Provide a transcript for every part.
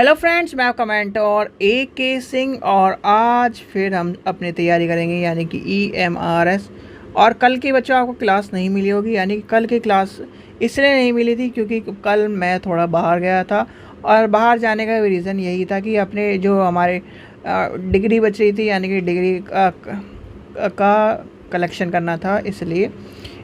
Hello friends, मैं आपका mentor AK Singh और आज फिर हम अपनी तैयारी करेंगे यानी कि EMRS। और कल की बच्चों आपको क्लास नहीं मिली होगी, यानी कि कल की क्लास इसलिए नहीं मिली थी क्योंकि कल मैं थोड़ा बाहर गया था। और बाहर जाने का भी रीज़न यही था कि अपने जो हमारे डिग्री बच रही थी, यानी कि डिग्री का कलेक्शन करना था, इसलिए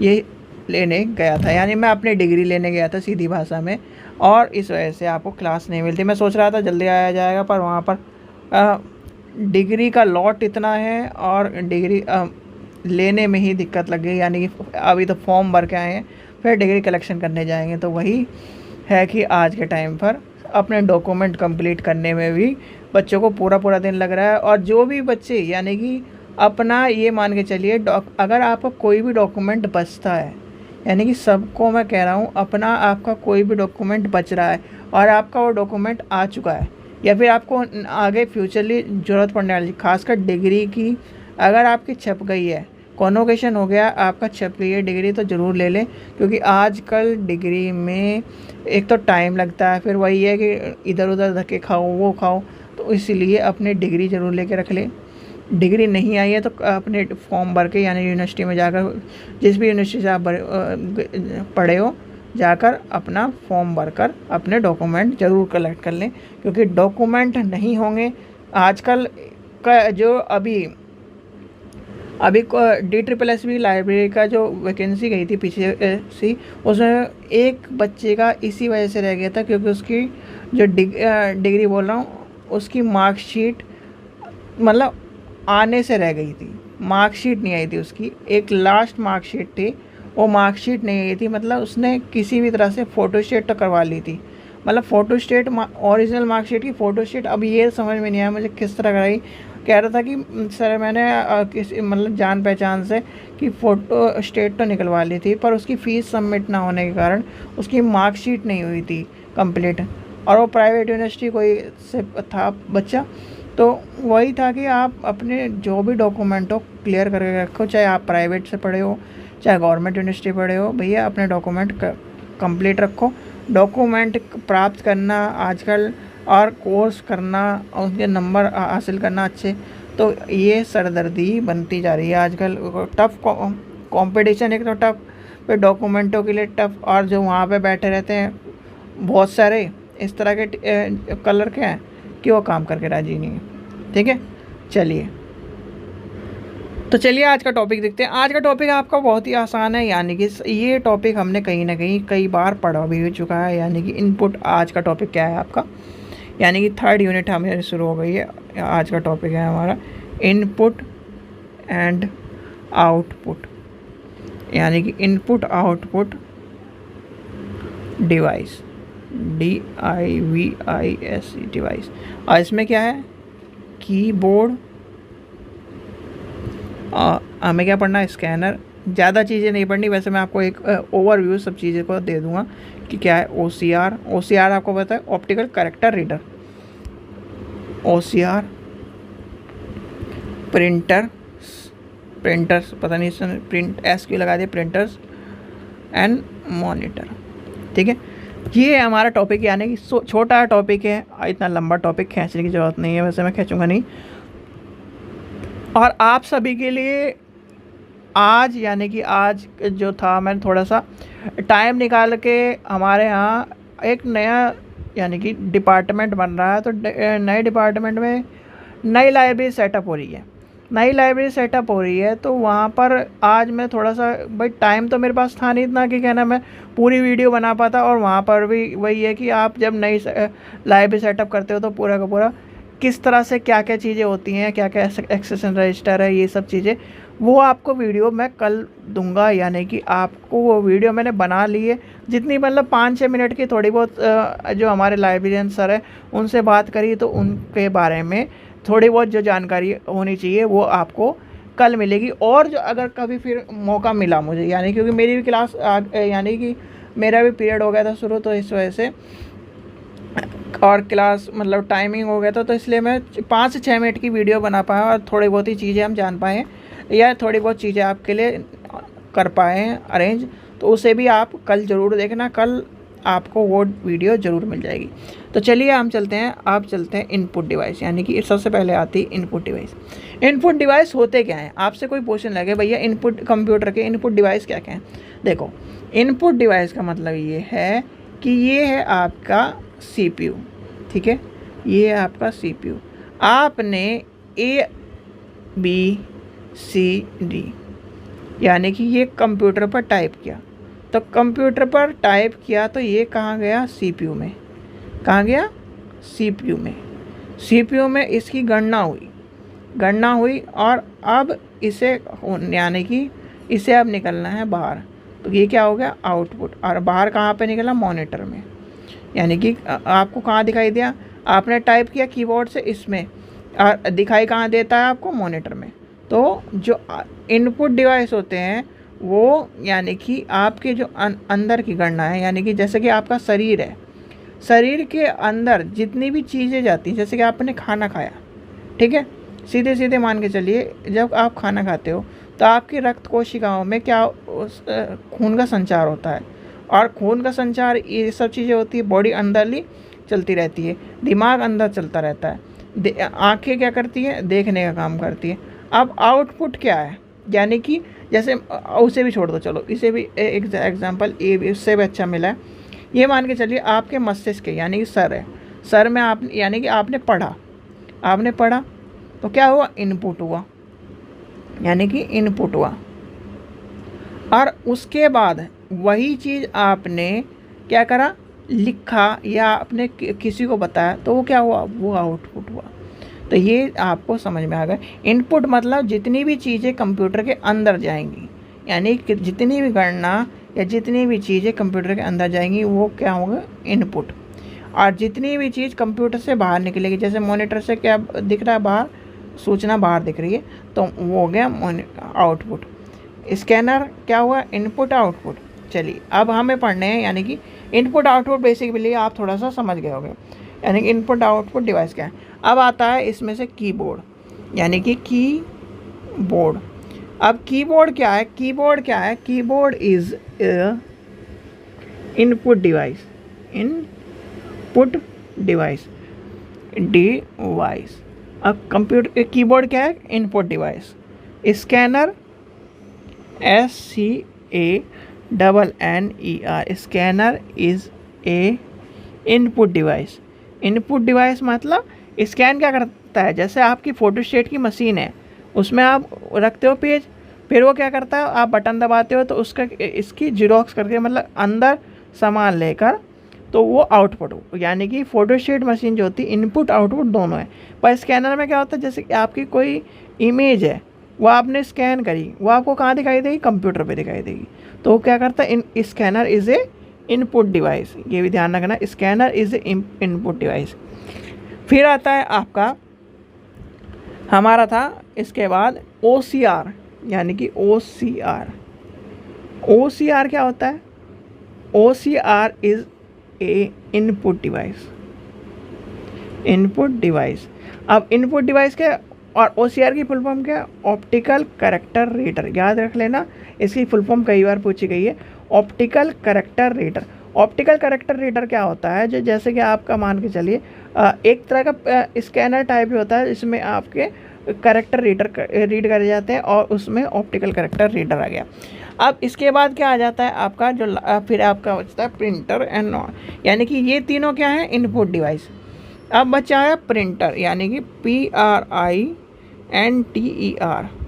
ये लेने गया था। यानी मैं अपनी डिग्री लेने गया था सीधी भाषा में, और इस वजह से आपको क्लास नहीं मिलती। मैं सोच रहा था जल्दी आया जाएगा, पर वहाँ पर डिग्री का लॉट इतना है और डिग्री लेने में ही दिक्कत लग गई। यानी कि अभी तो फॉर्म भर के आए हैं, फिर डिग्री कलेक्शन करने जाएंगे। तो वही है कि आज के टाइम पर अपने डॉक्यूमेंट कंप्लीट करने में भी बच्चों को पूरा पूरा दिन लग रहा है। और जो भी बच्चे यानी कि अपना ये मान के चलिए, अगर आपका कोई भी डॉक्यूमेंट बचता है, यानी कि सबको मैं कह रहा हूँ, अपना आपका कोई भी डॉक्यूमेंट बच रहा है और आपका वो डॉक्यूमेंट आ चुका है, या फिर आपको आगे फ्यूचरली ज़रूरत पड़ने वाली, खासकर डिग्री की अगर आपकी छप गई है, कॉन्वोकेशन हो गया, आपका छप गई है डिग्री, तो ज़रूर ले लें। क्योंकि आजकल डिग्री में एक तो टाइम लगता है, फिर वही है कि इधर उधर धक्के खाओ वो खाओ, तो इसलिए अपनी डिग्री ज़रूर लेके रख लें। डिग्री नहीं आई है तो अपने फॉर्म भर के, यानी यूनिवर्सिटी में जाकर, जिस भी यूनिवर्सिटी से आप पढ़े हो, जाकर अपना फॉर्म भरकर अपने डॉक्यूमेंट ज़रूर कलेक्ट कर लें। क्योंकि डॉक्यूमेंट नहीं होंगे, आजकल का जो अभी DSSS लाइब्रेरी का जो वैकेंसी गई थी पीछे सी, उसमें एक बच्चे का इसी वजह से रह गया था क्योंकि उसकी जो डिग्री बोल रहा हूँ, उसकी मार्कशीट मतलब आने से रह गई थी, मार्कशीट नहीं आई थी उसकी। एक लास्ट मार्कशीट थी, वो मार्कशीट नहीं आई थी, मतलब उसने किसी भी तरह से फ़ोटोस्टेट तो करवा ली थी, मतलब फ़ोटोस्टेट ओरिजिनल मार्कशीट की फ़ोटोस्टेट। अब ये समझ में नहीं आया मुझे किस तरह कराई। कह रहा था कि सर मैंने किसी मतलब जान पहचान से कि फ़ोटोस्टेट तो निकलवा ली थी, पर उसकी फ़ीस सबमिट ना होने के कारण उसकी मार्कशीट नहीं हुई थी कंप्लीट। और वो प्राइवेट यूनिवर्सिटी कोई से था बच्चा। तो वही था कि आप अपने जो भी डॉक्यूमेंट हो क्लियर करके रखो, चाहे आप प्राइवेट से पढ़े हो चाहे गवर्नमेंट यूनिवर्सिटी पढ़े हो, भैया अपने डॉक्यूमेंट कंप्लीट रखो। डॉक्यूमेंट प्राप्त करना आजकल और कोर्स करना और उसके नंबर हासिल करना अच्छे, तो ये सरदर्दी बनती जा रही है आजकल। टफ कंपटीशन एक तो टफ, फिर डॉक्यूमेंटों के लिए टफ, और जो वहाँ पे बैठे रहते हैं बहुत सारे इस तरह के कलर के हैं कि वो काम करके राजी नहीं है। ठीक है, चलिए तो चलिए आज का टॉपिक देखते हैं। आज का टॉपिक आपका बहुत ही आसान है, यानी कि ये टॉपिक हमने कहीं ना कहीं कई बार पढ़ा भी हो चुका है। यानी कि इनपुट आज का टॉपिक क्या है आपका, यानी कि 3rd यूनिट हमें शुरू हो गई है। आज का टॉपिक है हमारा इनपुट एंड आउटपुट, यानी कि input output device, DIVIS device. और इसमें क्या है, कीबोर्ड, हमें क्या पढ़ना है, स्कैनर। ज़्यादा चीज़ें नहीं पढ़नी, वैसे मैं आपको एक ओवरव्यू सब चीज़ें को दे दूंगा कि क्या है। OCR आपको पता है, optical character reader. OCR, printers पता नहीं प्रिंट एस क्यों लगा दिए, प्रिंटर्स एंड मॉनिटर। ठीक है, ये हमारा टॉपिक, यानी कि छोटा टॉपिक है, इतना लंबा टॉपिक खींचने की ज़रूरत नहीं है, वैसे मैं खींचूंगा नहीं। और आप सभी के लिए आज, यानी कि आज जो था, मैंने थोड़ा सा टाइम निकाल के, हमारे यहाँ एक नया यानी कि डिपार्टमेंट बन रहा है, तो नए डिपार्टमेंट में नई लाइब्रेरी सेटअप हो रही है। तो वहाँ पर आज मैं थोड़ा सा, भाई टाइम तो मेरे पास था नहीं इतना कि कहना मैं पूरी वीडियो बना पाता। और वहाँ पर भी वही है कि आप जब नई लाइब्रेरी सेटअप करते हो तो पूरा का पूरा किस तरह से क्या क्या चीज़ें होती हैं, क्या क्या एक्सेशन रजिस्टर है, ये सब चीज़ें वो आपको वीडियो मैं कल दूंगा। यानी कि आपको वो वीडियो मैंने बना ली है, जितनी मतलब 5-6 मिनट की, थोड़ी बहुत जो हमारे लाइब्रेरियन सर है उनसे बात करी, तो उनके बारे में थोड़ी बहुत जो जानकारी होनी चाहिए वो आपको कल मिलेगी। और जो अगर कभी फिर मौका मिला मुझे, यानी क्योंकि मेरी भी क्लास यानी कि मेरा भी पीरियड हो गया था शुरू, तो इस वजह से, और क्लास मतलब टाइमिंग हो गया था, तो इसलिए मैं 5 से 6 मिनट की वीडियो बना पाया और थोड़ी बहुत ही चीज़ें हम जान पाए या थोड़ी बहुत चीज़ें आपके लिए कर पाए हैं अरेंज। तो उसे भी आप कल ज़रूर देखना। कल आपको वो वीडियो ज़रूर मिल जाएगी। तो चलिए हम चलते हैं, आप चलते हैं इनपुट डिवाइस, यानी कि सबसे पहले आती है इनपुट डिवाइस। इनपुट डिवाइस होते क्या हैं? आपसे कोई क्वेश्चन लगे भैया इनपुट कंप्यूटर के इनपुट डिवाइस क्या क्या हैं? देखो, इनपुट डिवाइस का मतलब ये है कि ये है आपका CPU, ठीक है, ये है आपका CPU। आपने ABCD यानी कि ये कंप्यूटर पर टाइप किया, तो कंप्यूटर पर टाइप किया तो ये कहाँ गया? CPU में। कहाँ गया? CPU में। CPU में इसकी गणना हुई और अब इसे यानी कि इसे अब निकलना है बाहर, तो ये क्या हो गया? आउटपुट। और बाहर कहाँ पे निकला? मॉनिटर में। यानी कि आपको कहाँ दिखाई दिया? आपने टाइप किया कीबोर्ड से इसमें, और दिखाई कहाँ देता है आपको? मॉनिटर में। तो जो इनपुट डिवाइस होते हैं वो यानी कि आपके जो अंदर की गणना है, यानी कि जैसे कि आपका शरीर है, शरीर के अंदर जितनी भी चीज़ें जाती हैं, जैसे कि आपने खाना खाया, ठीक है, सीधे सीधे मान के चलिए, जब आप खाना खाते हो तो आपकी रक्त कोशिकाओं में क्या खून का संचार होता है, और खून का संचार ये सब चीज़ें होती है बॉडी अंदरली चलती रहती है, दिमाग अंदर चलता रहता है, आंखें क्या करती है? देखने का काम करती है। अब आउटपुट क्या है? यानी कि जैसे उसे भी छोड़ दो, चलो इसे भी एक एग्जाम्पल इससे भी अच्छा मिला है। ये मान के चलिए आपके मस्तिष्क के यानी कि सर है, सर में आप यानी कि आपने पढ़ा तो क्या हुआ? इनपुट हुआ, यानी कि इनपुट हुआ। और उसके बाद वही चीज़ आपने क्या करा? लिखा या आपने किसी को बताया, तो वो क्या हुआ? वो आउटपुट हुआ। तो ये आपको समझ में आ गया। इनपुट मतलब जितनी भी चीज़ें कंप्यूटर के अंदर जाएंगी, यानी कि जितनी भी गणना या जितनी भी चीज़ें कंप्यूटर के अंदर जाएंगी वो क्या होगा? इनपुट। और जितनी भी चीज़ कंप्यूटर से बाहर निकलेगी, जैसे मॉनिटर से क्या दिख रहा है? बाहर सूचना बाहर दिख रही है, तो वो हो गया आउटपुट। स्कैनर क्या हुआ? Input output. चलिए अब हमें पढ़ने हैं, यानी कि इनपुट आउटपुट बेसिकली आप थोड़ा सा समझ गए होंगे, यानी कि इनपुट आउटपुट डिवाइस क्या है। अब आता है इसमें से कीबोर्ड, यानी कि कीबोर्ड। अब कीबोर्ड क्या है? Keyboard is input device. अब कंप्यूटर कीबोर्ड क्या है? Input device. Scanner SCANNER, scanner is a input device मतलब स्कैन क्या करता है? जैसे आपकी फ़ोटोस्टेट की मशीन है, उसमें आप रखते हो पेज, फिर वो क्या करता है? आप बटन दबाते हो तो उसका इसकी जीरोक्स करके मतलब अंदर सामान लेकर, तो वो आउटपुट हो। यानी कि फ़ोटोस्टेट मशीन जो होती है इनपुट आउटपुट दोनों है। पर स्कैनर में क्या होता है? जैसे कि आपकी कोई इमेज है, वो आपने स्कैन करी, वो आपको कहाँ दिखाई देगी? कंप्यूटर पे दिखाई देगी। तो वो क्या करता है? Scanner is a input device. ये भी ध्यान रखना, scanner is a input device. फिर आता है आपका, हमारा था इसके बाद OCR, यानी कि OCR क्या होता है? OCR is a input device. अब इनपुट डिवाइस क्या? और OCR की फुल फॉर्म क्या? Optical character reader. याद रख लेना, इसकी फुल फॉर्म कई बार पूछी गई है, optical character reader. Optical character reader क्या होता है? जो जैसे कि आपका मान के चलिए एक तरह का स्कैनर टाइप होता है, इसमें आपके कैरेक्टर रीड करे जाते हैं, और उसमें ऑप्टिकल कैरेक्टर रीडर आ गया। अब इसके बाद क्या आ जाता है आपका जो फिर आपका बचता है प्रिंटर एंड यानी कि ये तीनों क्या है? Input device. अब बचा है प्रिंटर, यानी कि PRINTER,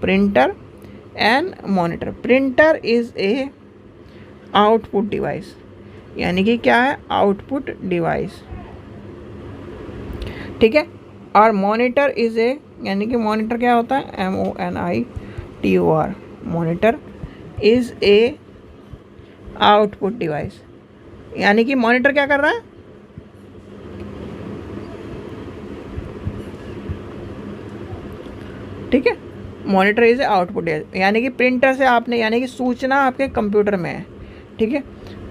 printer and monitor. Printer is a output device, यानी कि क्या है? आउटपुट डिवाइस, ठीक है। और मॉनिटर इज़ ए, यानी कि मॉनिटर क्या होता है? MONITOR, monitor is a output device. यानी कि मॉनिटर क्या कर रहा है? ठीक है, मॉनिटर इज आउटपुट, यानी कि प्रिंटर से आपने, यानी कि सूचना आपके कंप्यूटर में है, ठीक है,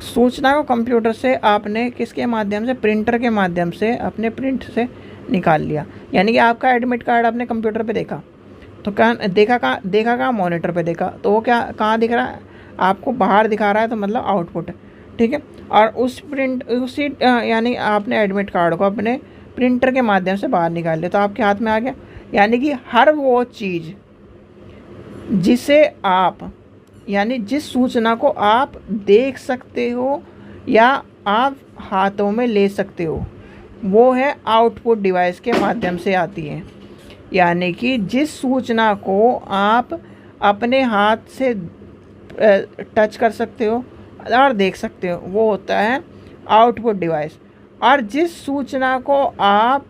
सूचना को कंप्यूटर से आपने किसके माध्यम से? प्रिंटर के माध्यम से अपने प्रिंट से निकाल लिया। यानी कि आपका एडमिट कार्ड आपने कंप्यूटर पे देखा, तो देखा कहाँ? मॉनिटर पे देखा, तो वो क्या कहाँ दिख रहा है? आपको बाहर दिखा रहा है, तो मतलब आउटपुट, ठीक है। और उसी यानी आपने एडमिट कार्ड को अपने प्रिंटर के माध्यम से बाहर निकाल लिया तो आपके हाथ में आ गया। यानी कि हर वो चीज़ जिसे आप यानी जिस सूचना को आप देख सकते हो या आप हाथों में ले सकते हो वो है आउटपुट डिवाइस के माध्यम से आती है। यानी कि जिस सूचना को आप अपने हाथ से टच कर सकते हो और देख सकते हो वो होता है आउटपुट डिवाइस। और जिस सूचना को आप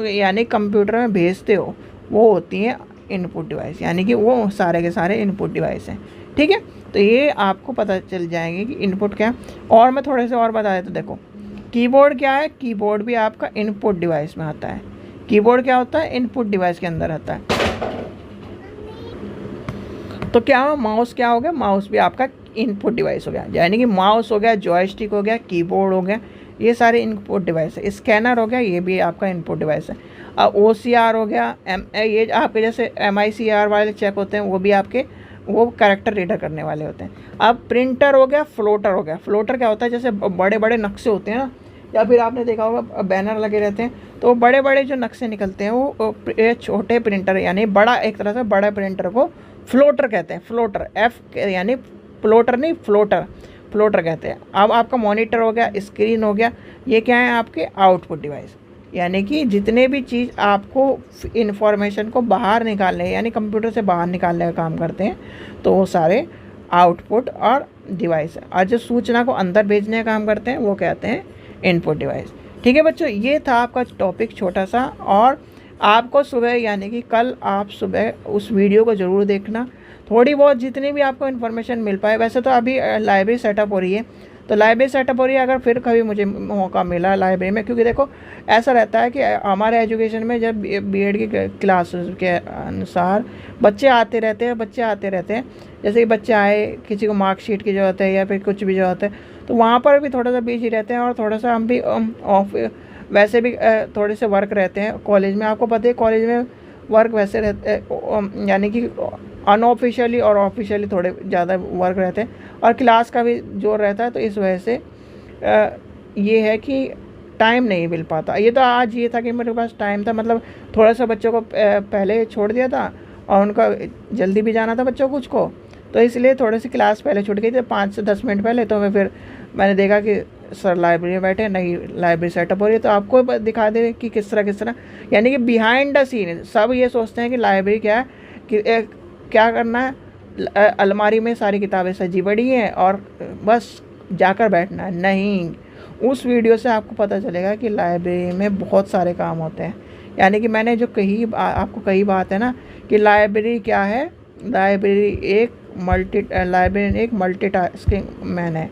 यानी कंप्यूटर में भेजते हो वो होती है इनपुट डिवाइस। यानी कि वो सारे के सारे इनपुट डिवाइस हैं। ठीक है, तो ये आपको पता चल जाएंगे कि इनपुट क्या है। और मैं थोड़े से और बता देता, देखो कीबोर्ड क्या है, कीबोर्ड भी आपका इनपुट डिवाइस में आता है। कीबोर्ड क्या होता है, इनपुट डिवाइस के अंदर आता है। तो क्या हो, माउस क्या हो गया, माउस भी आपका इनपुट डिवाइस हो गया। यानी कि माउस हो गया, जॉयस्टिक हो गया, कीबोर्ड हो गया, ये सारे इनपुट डिवाइस है। स्कैनर हो गया, ये भी आपका इनपुट डिवाइस है। OCR हो गया, ये आपके जैसे MICR वाले चेक होते हैं वो भी आपके वो कैरेक्टर रीडर करने वाले होते हैं। अब प्रिंटर हो गया, फ्लोटर हो गया। फ्लोटर क्या होता है, जैसे बड़े बड़े नक्शे होते हैं ना, या फिर आपने देखा होगा बैनर लगे रहते हैं तो बड़े बड़े जो नक्शे निकलते हैं वो छोटे प्रिंटर यानी बड़ा, एक तरह से बड़ा प्रिंटर को फ्लोटर कहते हैं। फ्लोटर यानी प्लोटर नहीं, फ्लोटर कहते हैं। अब आपका मॉनिटर हो गया, स्क्रीन हो गया, ये क्या है आपके आउटपुट डिवाइस। यानी कि जितने भी चीज़ आपको इंफॉर्मेशन को बाहर निकालने यानी कंप्यूटर से बाहर निकालने का काम करते हैं तो वो सारे आउटपुट और डिवाइस है। और जो सूचना को अंदर भेजने का काम करते हैं वो कहते हैं इनपुट डिवाइस। ठीक है बच्चों, ये था आपका टॉपिक छोटा सा। और आपको सुबह यानी कि कल आप सुबह उस वीडियो को ज़रूर देखना, थोड़ी बहुत जितनी भी आपको इन्फॉर्मेशन मिल पाए। वैसे तो अभी लाइब्रेरी सेटअप हो रही है, तो लाइब्रेरी सेटअप हो रही है, अगर फिर कभी मुझे मौका मिला लाइब्रेरी में, क्योंकि देखो ऐसा रहता है कि हमारे एजुकेशन में जब B.Ed की क्लासेस के अनुसार बच्चे आते रहते हैं। जैसे कि बच्चे आए, किसी को मार्कशीट की ज़रूरत है या फिर कुछ भी ज़रूरत है तो वहाँ पर भी थोड़ा सा बिजी रहते हैं। और थोड़ा सा हम भी वैसे भी थोड़े से वर्क रहते हैं कॉलेज में। आपको पता है कॉलेज में वर्क वैसे रहते हैं, यानी कि अनऑफिशियली और ऑफिशियली थोड़े ज़्यादा वर्क रहते हैं और क्लास का भी जोर रहता है। तो इस वजह से ये है कि टाइम नहीं मिल पाता। ये तो आज ये था कि मेरे पास टाइम था, मतलब थोड़ा सा बच्चों को पहले छोड़ दिया था और उनका जल्दी भी जाना था बच्चों को कुछ को, तो इसलिए थोड़ी सी क्लास पहले छूट गई थी 5 से 10 मिनट पहले। तो मैंने देखा कि सर लाइब्रेरी में बैठे, नई लाइब्रेरी सेटअप हो रही है, तो आपको दिखा दे कि किस तरह यानी कि बिहाइंड द सीन सब ये सोचते हैं कि लाइब्रेरी क्या है, कि क्या करना है, अलमारी में सारी किताबें सजी पड़ी हैं और बस जाकर बैठना है। नहीं, उस वीडियो से आपको पता चलेगा कि लाइब्रेरी में बहुत सारे काम होते हैं। यानी कि मैंने जो आपको कही बात है ना कि लाइब्रेरी क्या है, लाइब्रेरी एक मल्टीटास्किंग मैन है,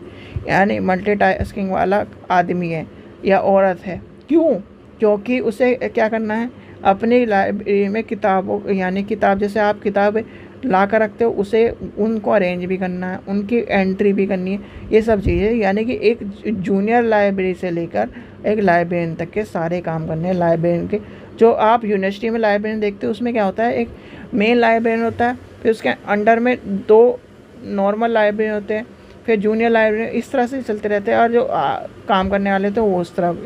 यानी मल्टीटास्किंग वाला आदमी है या औरत है। क्यों? क्योंकि उसे क्या करना है, अपनी लाइब्रेरी में किताबों यानी किताब जैसे आप किताब ला कर रखते हो उसे उनको अरेंज भी करना है, उनकी एंट्री भी करनी है, ये सब चीज़ें। यानी कि एक जूनियर लाइब्रेरी से लेकर एक लाइब्रेरियन तक के सारे काम करने हैं लाइब्रेरियन के। जो आप यूनिवर्सिटी में लाइब्रेरियन देखते हो उसमें क्या होता है, एक मेन लाइब्रेरियन होता है, फिर उसके अंडर में 2 नॉर्मल लाइब्रेरियन होते हैं, फिर जूनियर लाइब्रेरियन, इस तरह से चलते रहते हैं। और जो काम करने वाले तो वो उस तरह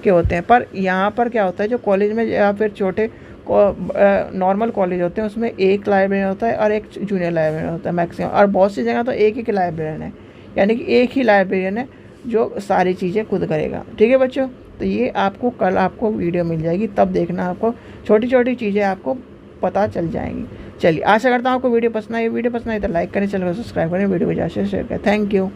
के होते हैं। पर यहाँ पर क्या होता है, जो कॉलेज में या फिर छोटे नॉर्मल कॉलेज होते हैं उसमें एक लाइब्रेरियन होता है और एक जूनियर लाइब्रेरियन होता है मैक्सिमम। और बहुत सी जगह तो एक ही लाइब्रेरियन है, यानी कि एक ही लाइब्रेरियन है जो सारी चीज़ें खुद करेगा। ठीक है बच्चों, तो ये आपको कल आपको वीडियो मिल जाएगी, तब देखना, आपको छोटी छोटी चीज़ें आपको पता चल जाएंगी। चलिए, आशा करता हूँ आपको वीडियो पसंद आई। वीडियो पसंद आई तो लाइक करें, चैनल को सब्सक्राइब करें, वीडियो को ज़्यादा से शेयर करें। Thank you.